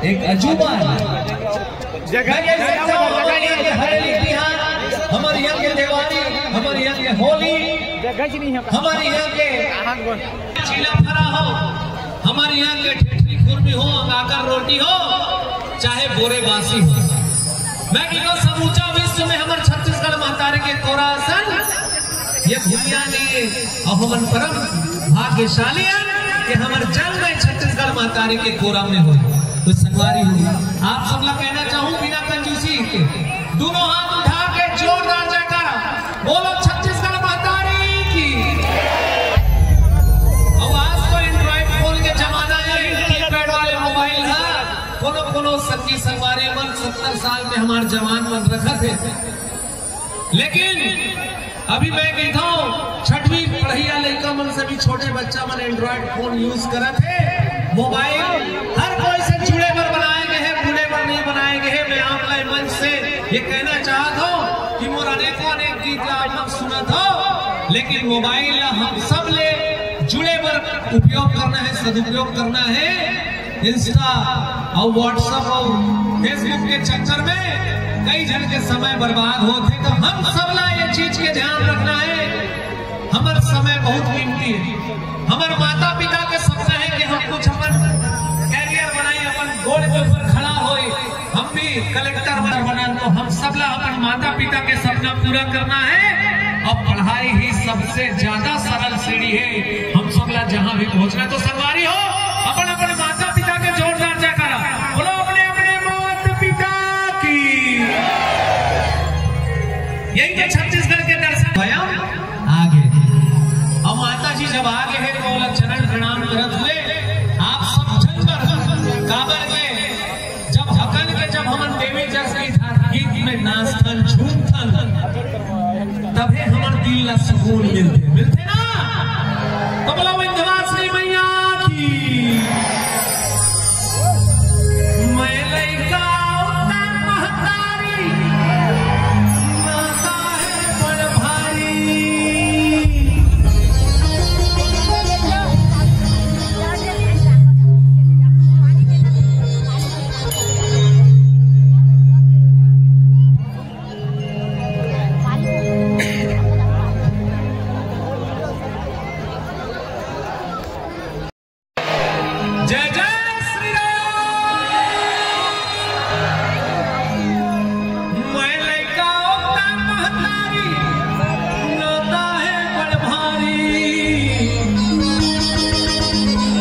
एक अजूबा है। हमारे यहाँ के दिवाली, हमारे यहाँ के होली, हमारे यहाँ के चीला फरा हो, हमारे यहाँ के ठेठरी खुरमी हो, काकर रोटी हो, चाहे बोरे बासी हो। मैं कहूँ समूचा विश्व में हमारे छत्तीसगढ़ महतारे के कोरासन ये भूलिया नहीं अहोमन परम भाग्यशाली है कि हमारे जन्म में छत्तीसगढ़ महतारे के कोरा में हो तो संगवारी हुई। आप सब लोग कहना चाहूँ बिना कंजूसी के दोनों हाथ उठा के जोरदार जयकारा बोलो छत्तीसगढ़ महतारी की। अब आज तो एंड्रॉइड फोन के जमाना है, कीपैड वाले मोबाइल है, कोनो संगी संगवारी मन 70 साल में हमारे जवान मन रखा थे। लेकिन अभी मैं कहता हूँ छठवीं पढ़िया लड़का मन से भी छोटे बच्चा मन एंड्रॉइड फोन यूज करा थे। मोबाइल हर कोई से जुड़े पर बनाए गए हैं, बुरे पर नहीं बनाए गए हैं। मैं ऑनलाइन मंच से ये कहना चाहता हूँ कि मोर अनेकों गीत आप लोग सुना था, लेकिन मोबाइल हम सब ले जुड़े पर उपयोग करना है, सदुपयोग करना है। इंस्टा और व्हाट्सएप और फेसबुक के चक्कर में कई जन के समय बर्बाद होते, तो हम सब ला ये चीज के ध्यान रखना है। हमारा समय बहुत कीमती है। हमारे माता पिता के सपना है कि हम कुछ अपन कैरियर बनाए, अपन गोड़ के ऊपर खड़ा होए, हम भी कलेक्टर बना, तो हम सब ला अपन माता पिता के सपना पूरा करना है। और पढ़ाई ही सबसे ज्यादा सरल सीढ़ी है, हम सब ला जहाँ भी पहुंचना। तो संगवारी हो अपन अपने माता पिता के जोरदार जयकारा बोलो, अपने अपने माता पिता की। यही तो छत्तीसगढ़ के दर्शन भया आगे। अब माता जी जब आगे है तो बोला चरण प्रणाम करत हुए आप सब जनकर काबर के जब हकन के जब हमन देवी जैसे गीत में नाचथन झूमथन तभी हमार दिल ला सुकून मिलते ना। तो बोला विंध्यवासिनी मैया की। मैं लइका उतार महतारी नाता है बड़ भारी। जय जय श्री राम। मैं लइका उतार महतारी नाता है बड़ भारी।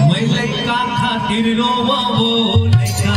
मैं लइका खातिर रोवा वो लइका